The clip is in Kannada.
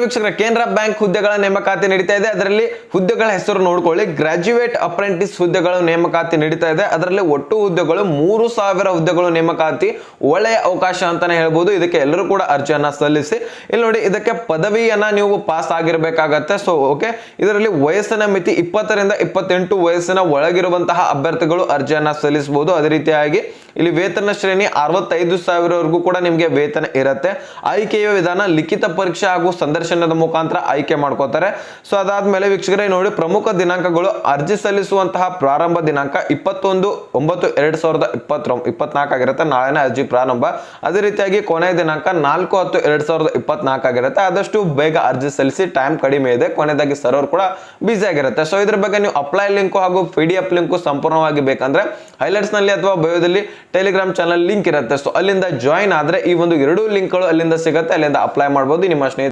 ವೀಕ್ಷಕರ, ಕೇಂದ್ರ ಬ್ಯಾಂಕ್ ಹುದ್ದೆಗಳ ನೇಮಕಾತಿ ನಡೀತಾ ಇದೆ. ಅದರಲ್ಲಿ ಹುದ್ದೆಗಳ ಹೆಸರು ನೋಡ್ಕೊಳ್ಳಿ. ಗ್ರಾಜ್ಯುಯೇಟ್ ಅಪ್ರೆಂಟಿಸ್ ಹುದ್ದೆಗಳು ನೇಮಕಾತಿ ನಡೀತಾ ಇದೆ. ಅದರಲ್ಲಿ ಒಟ್ಟು ಹುದ್ದೆಗಳು 3000 ಹುದ್ದೆಗಳು ನೇಮಕಾತಿ. ಒಳ್ಳೆಯ ಅವಕಾಶ ಅಂತಾನೆ ಹೇಳ್ಬೋದು. ಇದಕ್ಕೆ ಎಲ್ಲರೂ ಕೂಡ ಅರ್ಜಿಯನ್ನ ಸಲ್ಲಿಸಿ. ಇಲ್ಲಿ ನೋಡಿ, ಇದಕ್ಕೆ ಪದವಿಯನ್ನ ನೀವು ಪಾಸ್ ಆಗಿರಬೇಕಾಗತ್ತೆ. ಸೊ ಓಕೆ, ಇದರಲ್ಲಿ ವಯಸ್ಸಿನ ಮಿತಿ 20 ರಿಂದ 28 ವಯಸ್ಸಿನ ಒಳಗಿರುವಂತಹ ಅಭ್ಯರ್ಥಿಗಳು ಅರ್ಜಿಯನ್ನ ಸಲ್ಲಿಸಬಹುದು. ಅದೇ ರೀತಿಯಾಗಿ ಇಲ್ಲಿ ವೇತನ ಶ್ರೇಣಿ 65,000 ಕೂಡ ನಿಮಗೆ ವೇತನ ಇರುತ್ತೆ. ಆಯ್ಕೆಯ ವಿಧಾನ ಲಿಖಿತ ಪರೀಕ್ಷೆ ಹಾಗೂ ಸಂದರ್ಶನದ ಮುಖಾಂತರ ಆಯ್ಕೆ ಮಾಡ್ಕೋತಾರೆ. ಸೊ ಅದಾದ್ಮೇಲೆ ವೀಕ್ಷಕರೇ ನೋಡಿ, ಪ್ರಮುಖ ದಿನಾಂಕಗಳು: ಅರ್ಜಿ ಸಲ್ಲಿಸುವಂತಹ ಪ್ರಾರಂಭ ದಿನಾಂಕ 21/9/2024 ಆಗಿರುತ್ತೆ. ನಾಳೆನೇ ಅರ್ಜಿ ಪ್ರಾರಂಭ. ಅದೇ ರೀತಿಯಾಗಿ ಕೊನೆಯ ದಿನಾಂಕ 4/10/2024 ಆಗಿರುತ್ತೆ. ಆದಷ್ಟು ಬೇಗ ಅರ್ಜಿ ಸಲ್ಲಿಸಿ, ಟೈಮ್ ಕಡಿಮೆ ಇದೆ. ಕೊನೆಯದಾಗಿ ಸರ್ವರ್ ಕೂಡ ಬಿಸಿ ಆಗಿರುತ್ತೆ. ಸೊ ಇದ್ರ ಬಗ್ಗೆ ನೀವು ಅಪ್ಲೈ ಲಿಂಕ್ ಹಾಗೂ PDF ಲಿಂಕ್ ಸಂಪೂರ್ಣವಾಗಿ ಬೇಕಂದ್ರೆ ಹೈಲೈಟ್ಸ್ ನಲ್ಲಿ ಅಥವಾ ಬಯೋದಲ್ಲಿ ಟೆಲಿಗ್ರಾಮ್ ಚಾನಲ್ ಲಿಂಕ್ ಇರುತ್ತೆ. ಸೊ ಅಲ್ಲಿಂದ ಜಾಯಿನ್ ಆದ್ರೆ ಈ ಒಂದು 2 ಲಿಂಕ್ಗಳು ಅಲ್ಲಿಂದ ಸಿಗುತ್ತೆ. ಅಲ್ಲಿಂದ ಅಪ್ಲೈ ಮಾಡಬಹುದು. ನಿಮ್ಮ ಸ್ನೇಹಿತರು